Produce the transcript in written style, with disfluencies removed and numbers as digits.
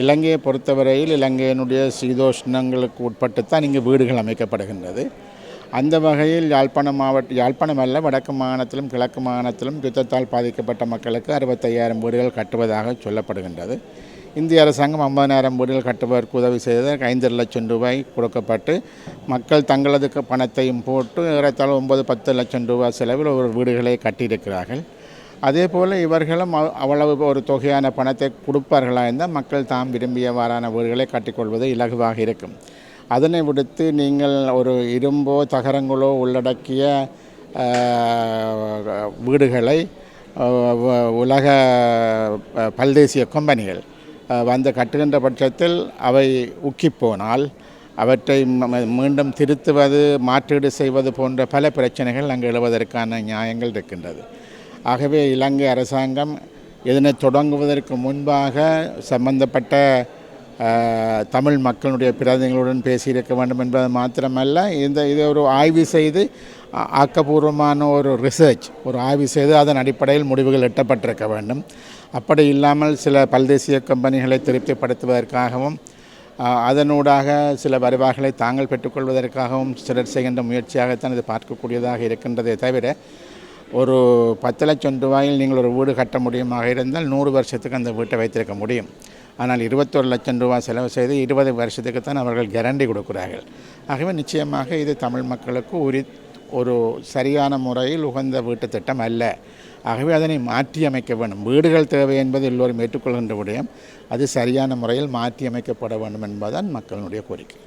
இலங்கையை பொறுத்தவரையில் இலங்கையினுடைய சீதோஷ்ணங்களுக்கு உட்பட்டுத்தான் இங்கு வீடுகள் அமைக்கப்படுகின்றது. அந்த வகையில் யாழ்ப்பாணம் அல்ல, வடக்கு மாகாணத்திலும் கிழக்கு மாகாணத்திலும் யுத்தத்தால் பாதிக்கப்பட்ட மக்களுக்கு 65,000 வீடுகள் கட்டுவதாக சொல்லப்படுகின்றது. இந்திய அரசாங்கம் 50,000 வீடுகள் கட்டுவதற்கு உதவி செய்ததற்கு 5 லட்சம் ரூபாய் கொடுக்கப்பட்டு மக்கள் தங்களது பணத்தையும் போட்டு ஏறத்தாழ 9-10 லட்சம் ரூபாய் செலவில் ஒரு வீடுகளை கட்டியிருக்கிறார்கள். அதே போல் இவர்களும் அவ்வளவு ஒரு தொகையான பணத்தை கொடுப்பார்களா இருந்தால் மக்கள் தாம் விரும்பியவாறான வீடுகளை கட்டிக்கொள்வது இலகுவாக இருக்கும். அதனை விடுத்து நீங்கள் ஒரு இரும்போ தகரங்களோ உள்ளடக்கிய வீடுகளை உலக பல்தேசிய கம்பெனிகள் வந்து கட்டுகின்ற பட்சத்தில் அவை உக்கிப்போனால் அவற்றை மீண்டும் திருத்துவது, மாற்றீடு செய்வது போன்ற பல பிரச்சனைகள் அங்கு எழுவதற்கான நியாயங்கள் இருக்கின்றது. ஆகவே இலங்கை அரசாங்கம் இதனை தொடங்குவதற்கு முன்பாக சம்பந்தப்பட்ட தமிழ் மக்களுடைய பிரதிநிதிகளுடன் பேசியிருக்க வேண்டும் என்பது மாத்திரமல்ல, இதை ஒரு ஆய்வு செய்து ஆக்கப்பூர்வமான ஒரு ரிசர்ச், ஒரு ஆய்வு செய்து அதன் அடிப்படையில் முடிவுகள் எட்டப்பட்டிருக்க வேண்டும். அப்படி இல்லாமல் சில பல்தேசிய கம்பெனிகளை திருப்திப்படுத்துவதற்காகவும் அதனூடாக சில வருவாய்களை தாங்கள் பெற்றுக்கொள்வதற்காகவும் சிலர் செய்கின்ற முயற்சியாகத்தான் இது பார்க்கக்கூடியதாக இருக்கின்றதே தவிர, ஒரு 10 லட்சம் ரூபாயில் நீங்கள் ஒரு வீடு கட்ட முடியுமாக இருந்தால் 100 வருஷத்துக்கு அந்த வீட்டை வைத்திருக்க முடியும். ஆனால் 21 லட்சம் ரூபாய் செலவு செய்து 20 வருஷத்துக்குத்தான் அவர்கள் கேரண்டி கொடுக்கிறார்கள். ஆகவே நிச்சயமாக இது தமிழ் மக்களுக்கு ஒரு சரியான முறையில் உகந்த வீட்டு திட்டம் அல்ல. ஆகவே அதனை மாற்றி அமைக்க வேண்டும். வீடுகள் தேவை என்பது எல்லோரும் ஏற்றுக்கொள்கின்ற விடயம். அது சரியான முறையில் மாற்றி அமைக்கப்பட வேண்டும் என்பதுதான் மக்களுடைய கோரிக்கை.